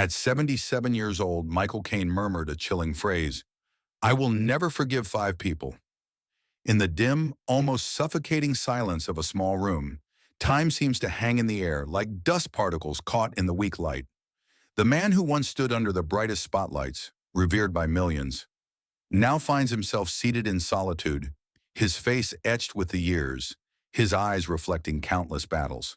At 77 years old, Michael Caine murmured a chilling phrase, "I will never forgive five people." In the dim, almost suffocating silence of a small room, time seems to hang in the air like dust particles caught in the weak light. The man who once stood under the brightest spotlights, revered by millions, now finds himself seated in solitude, his face etched with the years, his eyes reflecting countless battles.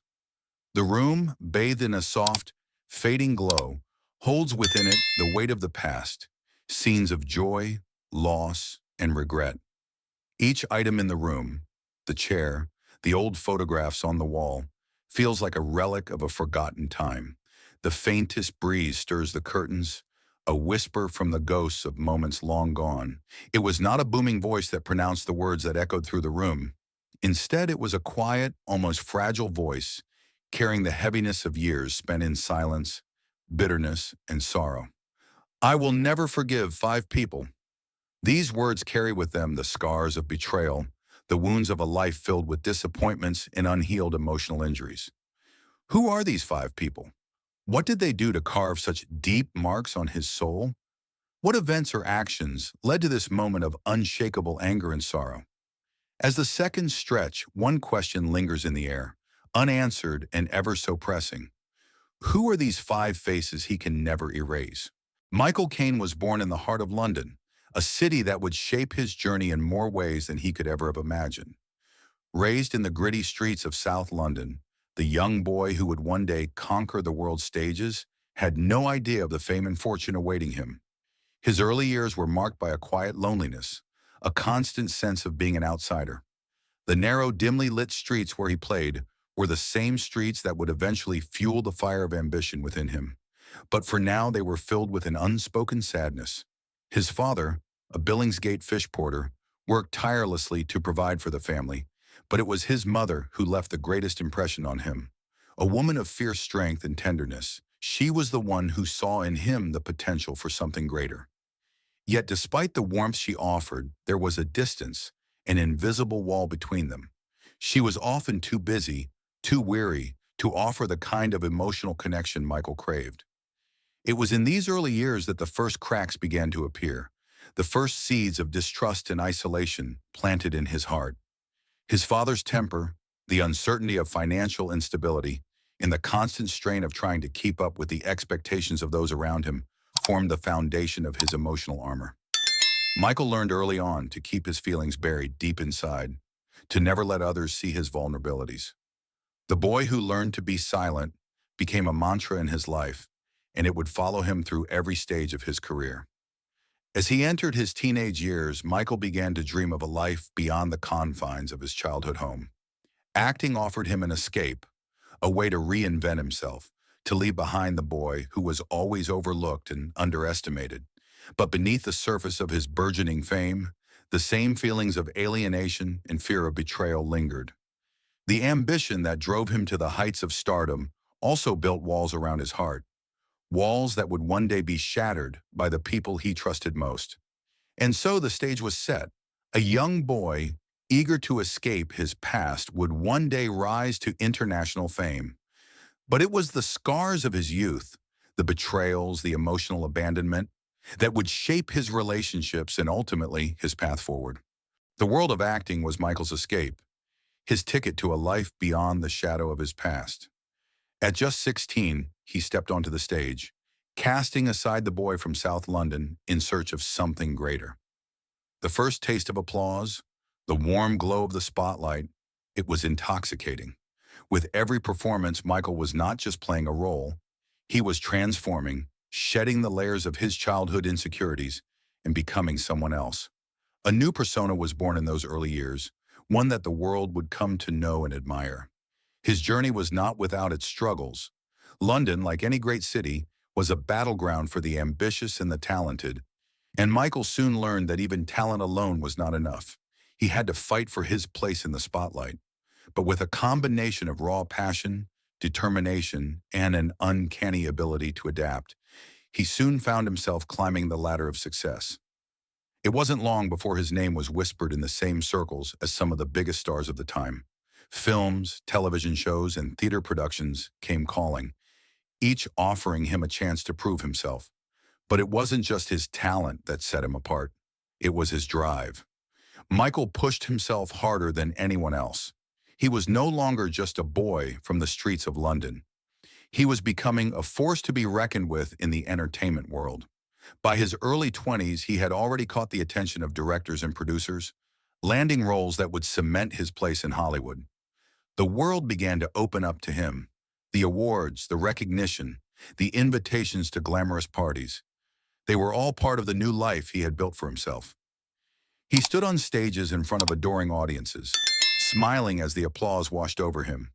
The room, bathed in a soft, fading glow, holds within it the weight of the past, scenes of joy, loss, and regret. Each item in the room, the chair, the old photographs on the wall, feels like a relic of a forgotten time. The faintest breeze stirs the curtains, a whisper from the ghosts of moments long gone. It was not a booming voice that pronounced the words that echoed through the room. Instead, it was a quiet, almost fragile voice, carrying the heaviness of years spent in silence, bitterness, and sorrow. "I will never forgive five people." These words carry with them the scars of betrayal, the wounds of a life filled with disappointments and unhealed emotional injuries. Who are these five people? What did they do to carve such deep marks on his soul? What events or actions led to this moment of unshakable anger and sorrow? As the seconds stretch, one question lingers in the air, unanswered and ever so pressing. Who are these five faces he can never erase? Michael Caine was born in the heart of London, a city that would shape his journey in more ways than he could ever have imagined. Raised in the gritty streets of South London, the young boy who would one day conquer the world's stages had no idea of the fame and fortune awaiting him. His early years were marked by a quiet loneliness, a constant sense of being an outsider. The narrow, dimly lit streets where he played were the same streets that would eventually fuel the fire of ambition within him. But for now, they were filled with an unspoken sadness. His father, a Billingsgate fish porter, worked tirelessly to provide for the family, but it was his mother who left the greatest impression on him. A woman of fierce strength and tenderness, she was the one who saw in him the potential for something greater. Yet despite the warmth she offered, there was a distance, an invisible wall between them. She was often too busy, too weary, to offer the kind of emotional connection Michael craved. It was in these early years that the first cracks began to appear, the first seeds of distrust and isolation planted in his heart. His father's temper, the uncertainty of financial instability, and the constant strain of trying to keep up with the expectations of those around him formed the foundation of his emotional armor. Michael learned early on to keep his feelings buried deep inside, to never let others see his vulnerabilities. The boy who learned to be silent became a mantra in his life, and it would follow him through every stage of his career. As he entered his teenage years, Michael began to dream of a life beyond the confines of his childhood home. Acting offered him an escape, a way to reinvent himself, to leave behind the boy who was always overlooked and underestimated. But beneath the surface of his burgeoning fame, the same feelings of alienation and fear of betrayal lingered. The ambition that drove him to the heights of stardom also built walls around his heart, walls that would one day be shattered by the people he trusted most. And so the stage was set. A young boy, eager to escape his past, would one day rise to international fame. But it was the scars of his youth, the betrayals, the emotional abandonment, that would shape his relationships and ultimately his path forward. The world of acting was Michael's escape, his ticket to a life beyond the shadow of his past. At just 16, he stepped onto the stage, casting aside the boy from South London in search of something greater. The first taste of applause, the warm glow of the spotlight, it was intoxicating. With every performance, Michael was not just playing a role, he was transforming, shedding the layers of his childhood insecurities and becoming someone else. A new persona was born in those early years, one that the world would come to know and admire. His journey was not without its struggles. London, like any great city, was a battleground for the ambitious and the talented, and Michael soon learned that even talent alone was not enough. He had to fight for his place in the spotlight. But with a combination of raw passion, determination, and an uncanny ability to adapt, he soon found himself climbing the ladder of success. It wasn't long before his name was whispered in the same circles as some of the biggest stars of the time. Films, television shows, and theater productions came calling. each offering him a chance to prove himself. But it wasn't just his talent that set him apart. It was his drive. Michael pushed himself harder than anyone else. He was no longer just a boy from the streets of London. He was becoming a force to be reckoned with in the entertainment world. By his early 20s, he had already caught the attention of directors and producers, landing roles that would cement his place in Hollywood. The world began to open up to him. The awards, the recognition, the invitations to glamorous parties. They were all part of the new life he had built for himself. He stood on stages in front of adoring audiences, smiling as the applause washed over him.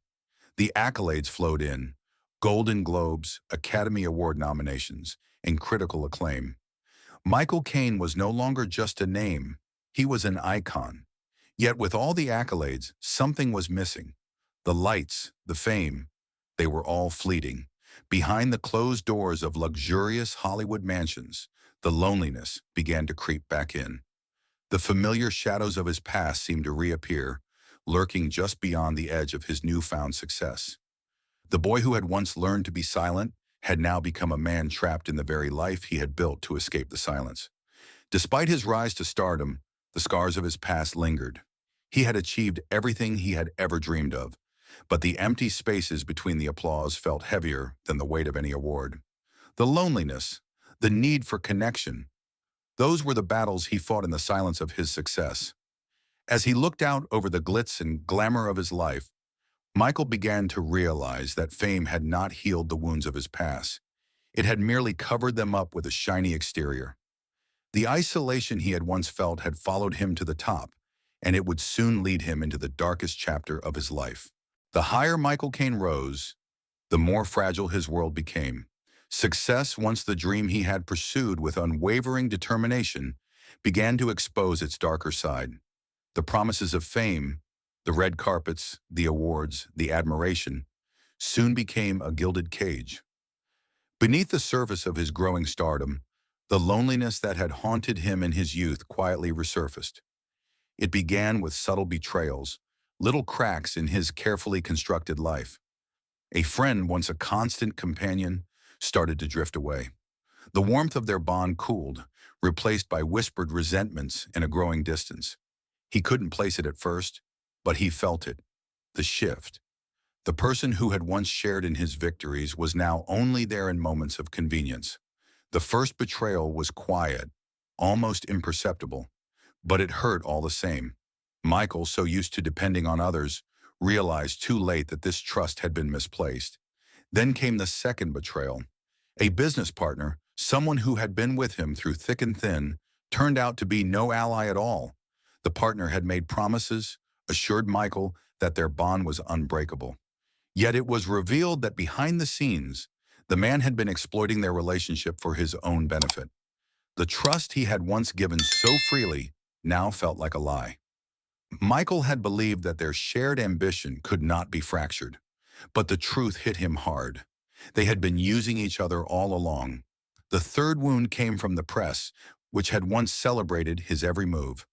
The accolades flowed in: Golden Globes, Academy Award nominations, and critical acclaim. Michael Caine was no longer just a name, he was an icon. Yet with all the accolades, something was missing. The lights, the fame, they were all fleeting. Behind the closed doors of luxurious Hollywood mansions, the loneliness began to creep back in. The familiar shadows of his past seemed to reappear, lurking just beyond the edge of his newfound success. The boy who had once learned to be silent had now become a man trapped in the very life he had built to escape the silence. Despite his rise to stardom, the scars of his past lingered. He had achieved everything he had ever dreamed of, but the empty spaces between the applause felt heavier than the weight of any award. The loneliness, the need for connection, those were the battles he fought in the silence of his success. As he looked out over the glitz and glamour of his life, Michael began to realize that fame had not healed the wounds of his past. It had merely covered them up with a shiny exterior. The isolation he had once felt had followed him to the top, and it would soon lead him into the darkest chapter of his life. The higher Michael Caine rose, the more fragile his world became. Success, once the dream he had pursued with unwavering determination, began to expose its darker side. The promises of fame, the red carpets, the awards, the admiration, soon became a gilded cage. Beneath the surface of his growing stardom, the loneliness that had haunted him in his youth quietly resurfaced. It began with subtle betrayals, little cracks in his carefully constructed life. A friend, once a constant companion, started to drift away. The warmth of their bond cooled, replaced by whispered resentments and a growing distance. He couldn't place it at first, but he felt it. The shift. The person who had once shared in his victories was now only there in moments of convenience. The first betrayal was quiet, almost imperceptible, but it hurt all the same. Michael, so used to depending on others, realized too late that this trust had been misplaced. Then came the second betrayal. A business partner, someone who had been with him through thick and thin, turned out to be no ally at all. The partner had made promises, assured Michael that their bond was unbreakable. Yet it was revealed that behind the scenes, the man had been exploiting their relationship for his own benefit. The trust he had once given so freely now felt like a lie. Michael had believed that their shared ambition could not be fractured, but the truth hit him hard. They had been using each other all along. The third wound came from the press, which had once celebrated his every move.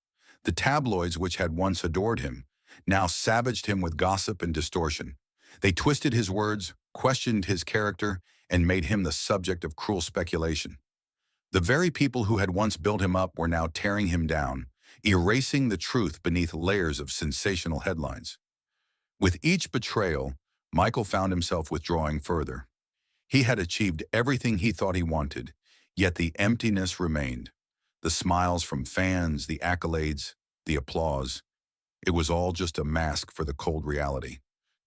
The tabloids, which had once adored him, now savaged him with gossip and distortion. They twisted his words, questioned his character, and made him the subject of cruel speculation. The very people who had once built him up were now tearing him down, erasing the truth beneath layers of sensational headlines. With each betrayal, Michael found himself withdrawing further. He had achieved everything he thought he wanted, yet the emptiness remained. The smiles from fans, the accolades, the applause. It was all just a mask for the cold reality.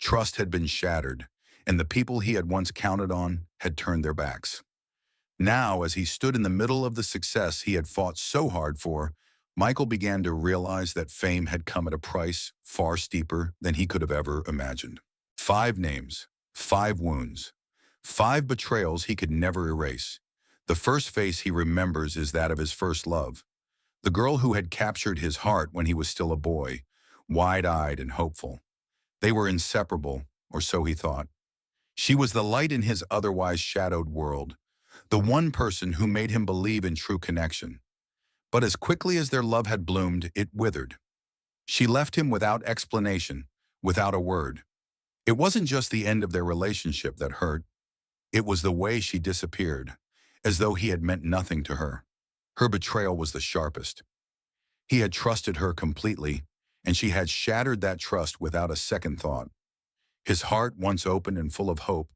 Trust had been shattered, and the people he had once counted on had turned their backs. Now, as he stood in the middle of the success he had fought so hard for, Michael began to realize that fame had come at a price far steeper than he could have ever imagined. 5 names, 5 wounds, 5 betrayals he could never erase. The first face he remembers is that of his first love, the girl who had captured his heart when he was still a boy, wide-eyed and hopeful. They were inseparable, or so he thought. She was the light in his otherwise shadowed world, the one person who made him believe in true connection. But as quickly as their love had bloomed, it withered. She left him without explanation, without a word. It wasn't just the end of their relationship that hurt. It was the way she disappeared, as though he had meant nothing to her. Her betrayal was the sharpest. He had trusted her completely, and she had shattered that trust without a second thought. His heart, once open and full of hope,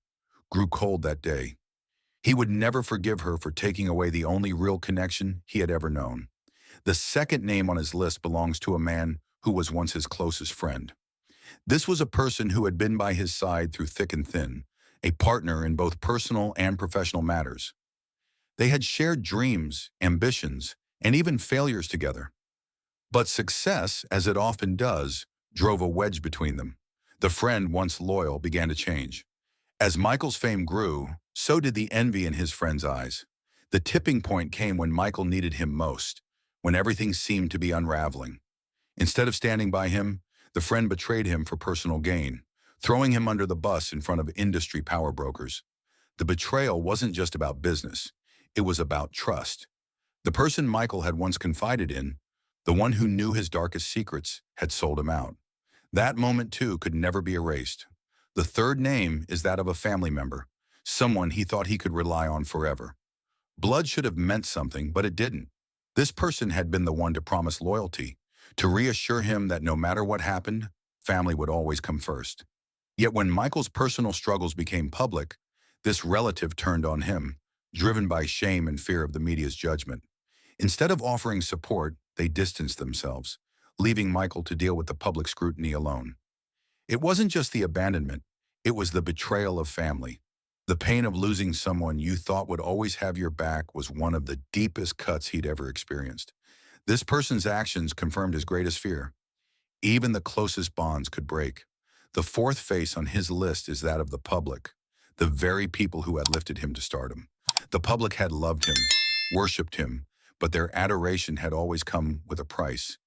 grew cold that day. He would never forgive her for taking away the only real connection he had ever known. The second name on his list belongs to a man who was once his closest friend. This was a person who had been by his side through thick and thin, a partner in both personal and professional matters. They had shared dreams, ambitions, and even failures together. But success, as it often does, drove a wedge between them. The friend, once loyal, began to change. As Michael's fame grew, so did the envy in his friend's eyes. The tipping point came when Michael needed him most, when everything seemed to be unraveling. Instead of standing by him, the friend betrayed him for personal gain, throwing him under the bus in front of industry power brokers. The betrayal wasn't just about business. It was about trust. The person Michael had once confided in, the one who knew his darkest secrets, had sold him out. That moment, too, could never be erased. The third name is that of a family member, someone he thought he could rely on forever. Blood should have meant something, but it didn't. This person had been the one to promise loyalty, to reassure him that no matter what happened, family would always come first. Yet when Michael's personal struggles became public, this relative turned on him, driven by shame and fear of the media's judgment. Instead of offering support, they distanced themselves, leaving Michael to deal with the public scrutiny alone. It wasn't just the abandonment, it was the betrayal of family. The pain of losing someone you thought would always have your back was one of the deepest cuts he'd ever experienced. This person's actions confirmed his greatest fear. Even the closest bonds could break. The fourth face on his list is that of the public, the very people who had lifted him to stardom. The public had loved him, worshipped him, but their adoration had always come with a price.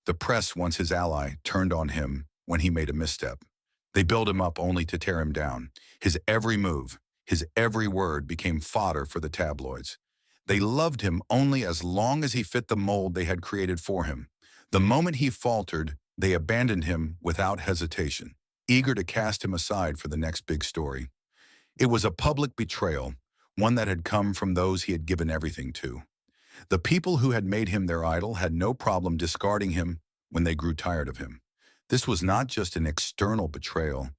The press, once his ally, turned on him when he made a misstep. They built him up only to tear him down. His every move, his every word became fodder for the tabloids. They loved him only as long as he fit the mold they had created for him. The moment he faltered, they abandoned him without hesitation, eager to cast him aside for the next big story. It was a public betrayal, one that had come from those he had given everything to. The people who had made him their idol had no problem discarding him when they grew tired of him. This was not just an external betrayal.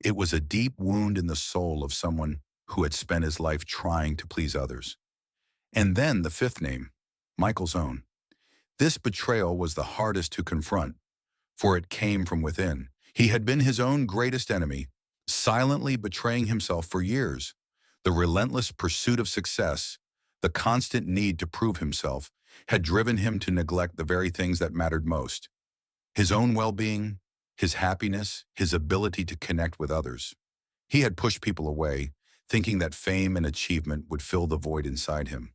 It was a deep wound in the soul of someone who had spent his life trying to please others. And then the fifth name, Michael's own. This betrayal was the hardest to confront, for it came from within. He had been his own greatest enemy, silently betraying himself for years. The relentless pursuit of success, the constant need to prove himself, had driven him to neglect the very things that mattered most: his own well-being, his happiness, his ability to connect with others. He had pushed people away, thinking that fame and achievement would fill the void inside him.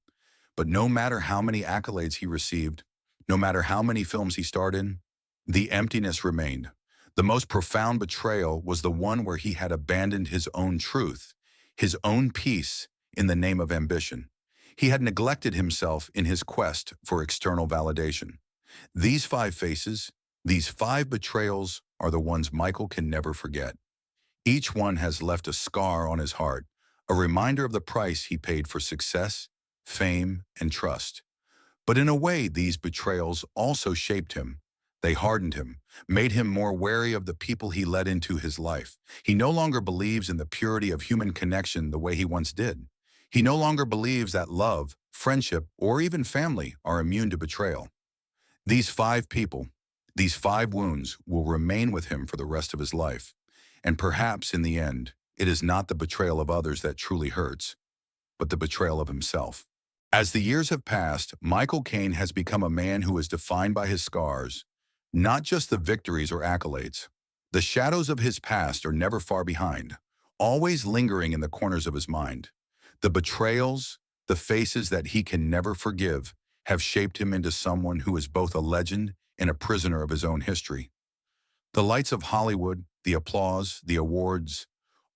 But no matter how many accolades he received, no matter how many films he starred in, the emptiness remained. The most profound betrayal was the one where he had abandoned his own truth, his own peace, in the name of ambition. He had neglected himself in his quest for external validation. These five faces, these five betrayals, are the ones Michael can never forget. Each one has left a scar on his heart, a reminder of the price he paid for success, fame, and trust. But in a way, these betrayals also shaped him. They hardened him, made him more wary of the people he let into his life. He no longer believes in the purity of human connection the way he once did. He no longer believes that love, friendship, or even family are immune to betrayal. These five people, these five wounds, will remain with him for the rest of his life. And perhaps in the end, it is not the betrayal of others that truly hurts, but the betrayal of himself. As the years have passed, Michael Caine has become a man who is defined by his scars, not just the victories or accolades. The shadows of his past are never far behind, always lingering in the corners of his mind. The betrayals, the faces that he can never forgive, have shaped him into someone who is both a legend and a prisoner of his own history. The lights of Hollywood, the applause, the awards,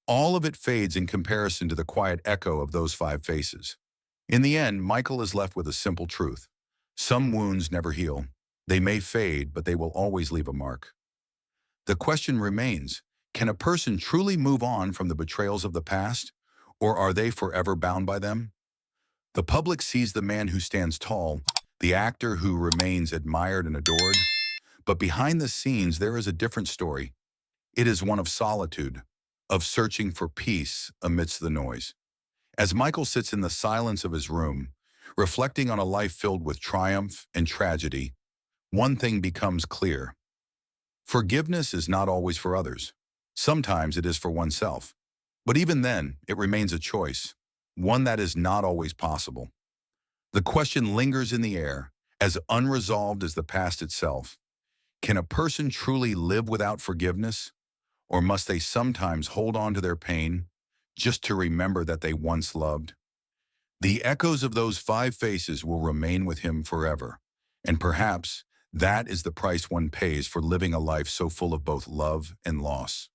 all of it fades in comparison to the quiet echo of those five faces. In the end, Michael is left with a simple truth. Some wounds never heal. They may fade, but they will always leave a mark. The question remains, can a person truly move on from the betrayals of the past, Or are they forever bound by them? The public sees the man who stands tall, the actor who remains admired and adored. But behind the scenes, there is a different story. It is one of solitude, of searching for peace amidst the noise. As Michael sits in the silence of his room, reflecting on a life filled with triumph and tragedy, one thing becomes clear. Forgiveness is not always for others. Sometimes it is for oneself. But even then, it remains a choice, one that is not always possible. The question lingers in the air, as unresolved as the past itself. Can a person truly live without forgiveness? Or must they sometimes hold on to their pain just to remember that they once loved? The echoes of those five faces will remain with him forever. And perhaps that is the price one pays for living a life so full of both love and loss.